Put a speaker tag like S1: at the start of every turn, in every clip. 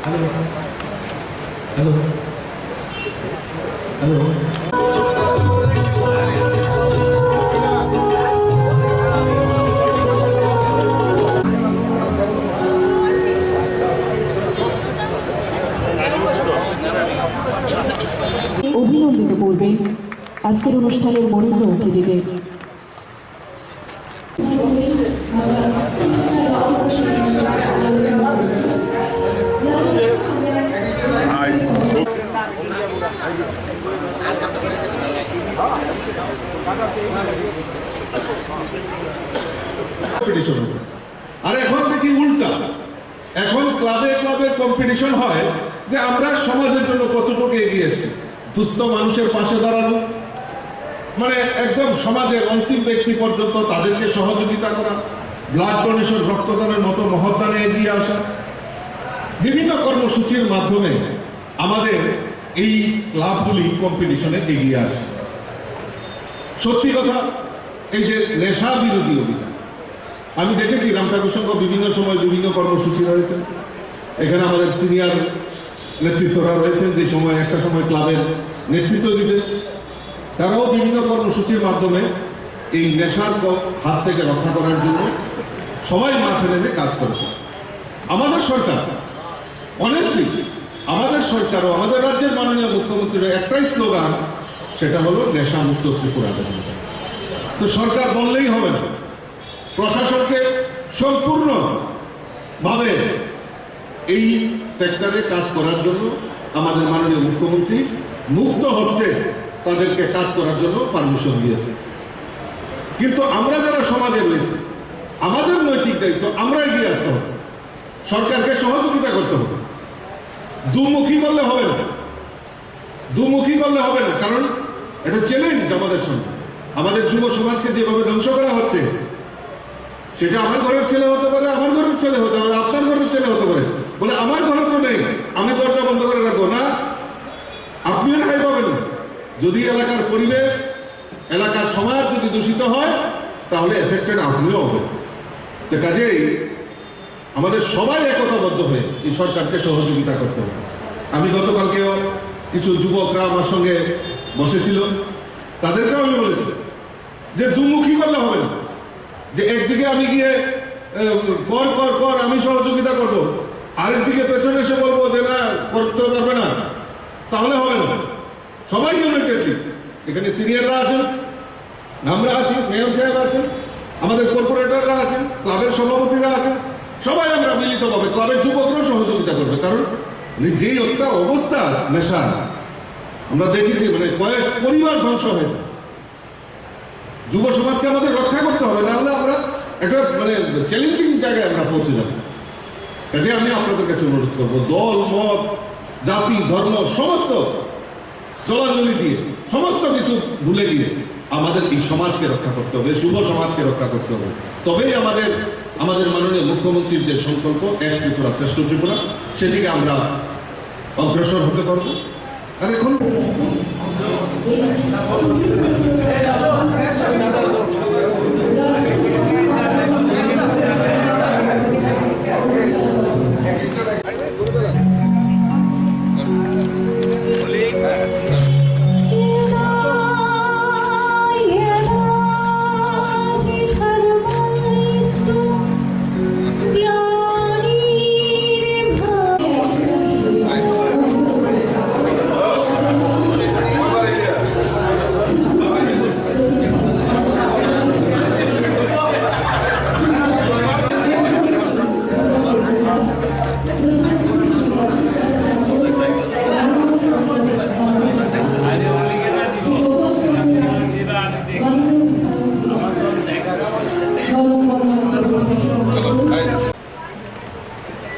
S1: Hello hello hello
S2: অভিনন্দিত করবেন আজকের অনুষ্ঠানের বরেণ্য অতিথিদের।
S3: আর এখন থেকে উল্টা, এখন ক্লাবে ক্লাবে কম্পিটিশন হয় যে আমরা সমাজের জন্য কতটুকু এগিয়ে এসেছি। দুস্থ মানুষের পাশে দাঁড়ানো, মানে একদম সমাজের অন্তিম ব্যক্তি পর্যন্ত তাদেরকে সহযোগিতা করা, ব্লাড ডোনেশন রক্তদানের মতো মহৎদানে এগিয়ে আসা, বিভিন্ন কর্মসূচির মাধ্যমে আমাদের এই ক্লাবগুলি কম্পিটিশনে এগিয়ে আসে। সত্যি কথা, এই যে নেশা বিরোধী অভিযান আমি দেখেছি রামঠাকুর সংঘ বিভিন্ন সময় বিভিন্ন কর্মসূচি রয়েছে। এখানে আমাদের সিনিয়র নেতৃত্বরা রয়েছেন, যে সময় একটা সময় ক্লাবের নেতৃত্ব দিতেন, তারাও বিভিন্ন কর্মসূচির মাধ্যমে এই নেশার হাত থেকে রক্ষা করার জন্য সবাই মাঠে নেমে কাজ করেছে। আমাদের সরকার অনেস্টলি, আমাদের সরকারও আমাদের রাজ্যের মাননীয় মুখ্যমন্ত্রীর একটাই স্লোগান, সেটা হলো নেশা মুক্ত ত্রিপুরা। তো সরকার বললেই হবে না, প্রশাসনকে সম্পূর্ণভাবে এই সেক্টরে কাজ করার জন্য আমাদের মাননীয় মুখ্যমন্ত্রী মুক্ত হস্তে তাদেরকে কাজ করার জন্য পারমিশন দিয়েছে। কিন্তু আমরা যারা সমাজে রয়েছে, আমাদের নৈতিক দায়িত্ব আমরা এগিয়ে আসতে হবে, সরকারকে সহযোগিতা করতে হবে। দুমুখী করলে হবে না, দুমুখী করলে হবে না, কারণ এটা চ্যালেঞ্জ আমাদের সঙ্গে। আমাদের যুব সমাজকে যেভাবে ধ্বংস করা হচ্ছে, সেটা আমার ঘরের ছেলে হতে পারে, আমার ঘরের ছেলে হতে পারে, আপনার ঘরের ছেলে হতে পারে। বলে আমার ঘরে তো নেই, আমি দরজা বন্ধ করে রাখবো না, আপনিও রেহাই পাবেন না। যদি এলাকার পরিবেশ, এলাকার সমাজ যদি দূষিত হয়, তাহলে এফেক্টেড আপনিও হবেন। তো কাজেই আমাদের সবাই একতাবদ্ধ হয়ে এই সরকারকে সহযোগিতা করতে হবে। আমি গতকালকেও কিছু যুবকরা আমার সঙ্গে বসেছিল, তাদেরকেও আমি বলেছি যে দুমুখী করলে হবে না, যে একদিকে আমি গিয়ে কর কর কর আমি সহযোগিতা করবো, আরেকদিকে পেছনে এসে বলবো যে না করতে পারবে না, তাহলে হবে না। সবাই ইউনাইটেডলি, এখানে সিনিয়ররা আছেন, আমরা আছি, মেয়র সাহেব আছেন, আমাদের কর্পোরেটররা আছেন, ক্লাবের সভাপতিরা আছেন, সবাই আমরা মিলিতভাবে, ক্লাবের যুবকরাও সহযোগিতা করবে। কারণ যেই একটা অবস্থা নেশা আমরা দেখেছি, মানে কয়েক পরিবার ধ্বংস হয়েছে। যুব সমাজকে আমাদের রক্ষা করতে হবে, না হলে আমরা একটা মানে চ্যালেঞ্জিং জায়গায় আমরা পৌঁছে যাব। কাজে আমি আপনাদের কাছে অনুরোধ করবো, দল মত জাতি ধর্ম সমস্ত জলাঞ্জলি দিয়ে, সমস্ত কিছু ভুলে গিয়ে আমাদের এই সমাজকে রক্ষা করতে হবে, যুব সমাজকে রক্ষা করতে হবে। তবেই আমাদের মাননীয় মুখ্যমন্ত্রীর যে সংকল্প এক ত্রিপুরা শ্রেষ্ঠ ত্রিপুরা, সেদিকে আমরা অগ্রসর হতে পারবো। আর এখন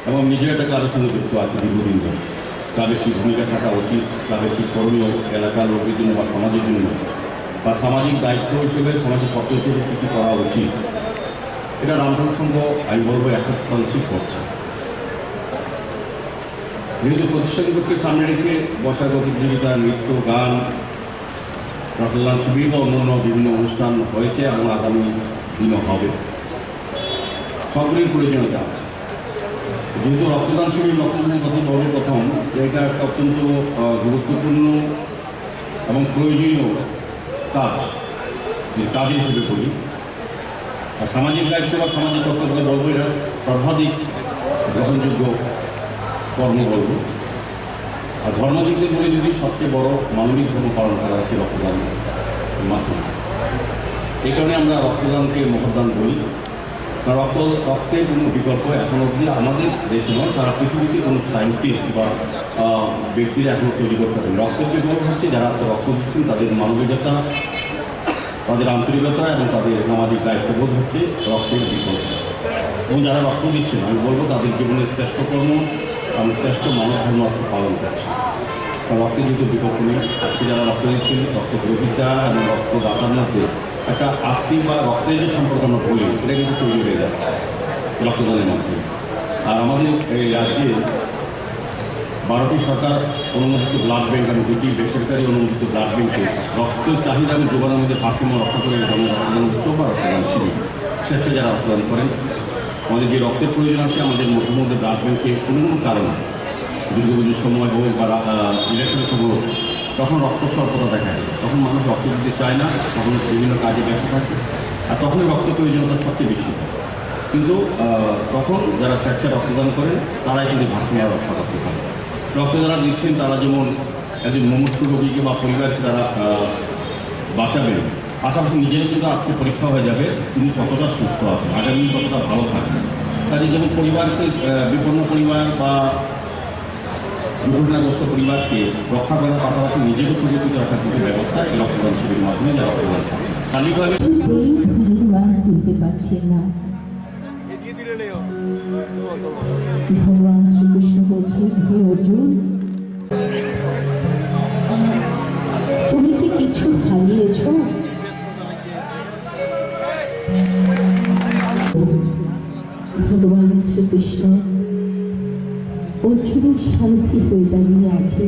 S4: এবং নিজের একটা ক্লাবের সঙ্গে যুক্ত আছে দীর্ঘদিন ধরে। ক্লাবের কী ভূমিকা থাকা উচিত, ক্লাবের কী করণীয় এলাকার লোকের জন্য বা সমাজের জন্য, বা সামাজিক দায়িত্ব হিসেবে সমাজের পক্ষ হিসেবে কী কী করা উচিত, এটা রামঠাকুর সংঘ আমি বলবো 100% করছে। যেহেতু প্রতিষ্ঠা দিবসকে সামনে রেখে বসার প্রতিযোগিতা, নৃত্য, গান, রক্তদান শিবির বা অন্যান্য বিভিন্ন অনুষ্ঠান হয়েছে এবং আগামী দিনও হবে, সবগুলির প্রয়োজনীয়তা আছে। যেহেতু রক্তদান শিবির রক্তদানের কথা বলব প্রথম, এটা একটা অত্যন্ত গুরুত্বপূর্ণ এবং প্রয়োজনীয় কাজ হিসেবে করি। আর সামাজিক দায়িত্ব বা সামাজিক কর্তব্য বলবো, এটা সর্বাধিক গ্রহণযোগ্য কর্ম বলব। আর ধর্মদিক দিয়ে বলে যদি সবচেয়ে বড় মানবিক ধর্ম পালন করা হচ্ছে রক্তদানের মাধ্যমে। এই কারণে আমরা রক্তদানকে মহদান বলি। রক্তের কোনো বিকল্প এখন অবধি আমাদের দেশে নয়, সারা পৃথিবীতে কোনো সায়েন্টিস্ট বা ব্যক্তিরা এখনও তৈরি করতে পারেন। রক্তের বিকল্প হচ্ছে যারা রক্ত দিচ্ছেন তাদের মানবিকতা, তাদের আন্তরিকতা এবং তাদের সামাজিক দায়িত্ববোধ হচ্ছে রক্তের বিকল্প। এবং যারা রক্ত দিচ্ছেন আমি বলবো তাদের জীবনের শ্রেষ্ঠ কর্ম এবং শ্রেষ্ঠ মানব ধর্ম পালন করছে। রক্তের যেহেতু বিকল্প নেই, আজকে যারা রক্ত দিচ্ছেন রক্ত গ্রহিতা এবং রক্তদাতার মধ্যে একটা আত্মীয় বা রক্তের যে সম্পর্ক আমরা বলি, এটা কিন্তু তৈরি হয়ে যাচ্ছে রক্তদানের মাধ্যমে। আর আমাদের এই রাজ্যে 12টি সরকার অনুমোদিত ব্লাড ব্যাংক এবং 2টি বেসরকারি অনুমোদিত ব্লাড ব্যাংকে রক্তের চাহিদা এবং যোগানের মধ্যে ভারসাম্য রক্ষা করে জনরক্তদান উৎসব বা রক্তদান শিবির স্বেচ্ছায় যারা রক্তদান করেন। আমাদের যে রক্তের প্রয়োজন আছে আমাদের মধ্যে ব্লাড ব্যাংকে কোনো কারণে দুর্গাপুজোর সময় হোক বা ইলেকশনের সময় হোক, তখন রক্ত স্বল্পতা দেখা যায়, তখন মানুষ রক্ত দিতে চায় না, তখন বিভিন্ন কাজে ব্যস্ত থাকে, আর তখনই রক্ত প্রয়োজনীয়তা সবচেয়ে বেশি। কিন্তু তখন যারা স্বেচ্ছায় রক্তদান করেন তারাই কিন্তু ভারসাম্য রক্ষা করতে পারে। রক্ত যারা দিচ্ছেন তারা যেমন একজন মুমূর্ষু রোগীকে বা পরিবারকে তারা বাঁচাবেন, পাশাপাশি নিজেরও কিন্তু আজকে পরীক্ষা হয়ে যাবে তিনি কতটা সুস্থ আছেন, আগামী কতটা ভালো থাকবেন। কাজে যেমন পরিবারকে বিপন্ন পরিবার বা দুর্ঘটনাগ্রস্ত পরিবারকে রক্ষা করার পাশাপাশি নিজেকে সুরক্ষিত রাখার কিছু ব্যবস্থা এই রক্তদান শিবিরের মাধ্যমে যারা রক্তদান করে তালিকাভাবে
S2: তুলতে পারছেন না। ভগবান শ্রীকৃষ্ণ বলছেন, হে অর্জুন, তুমি কি কিছু হারিয়েছ? ভগবান শ্রীকৃষ্ণ অর্জুনের সারথি হয়ে দাঁড়িয়ে আছে।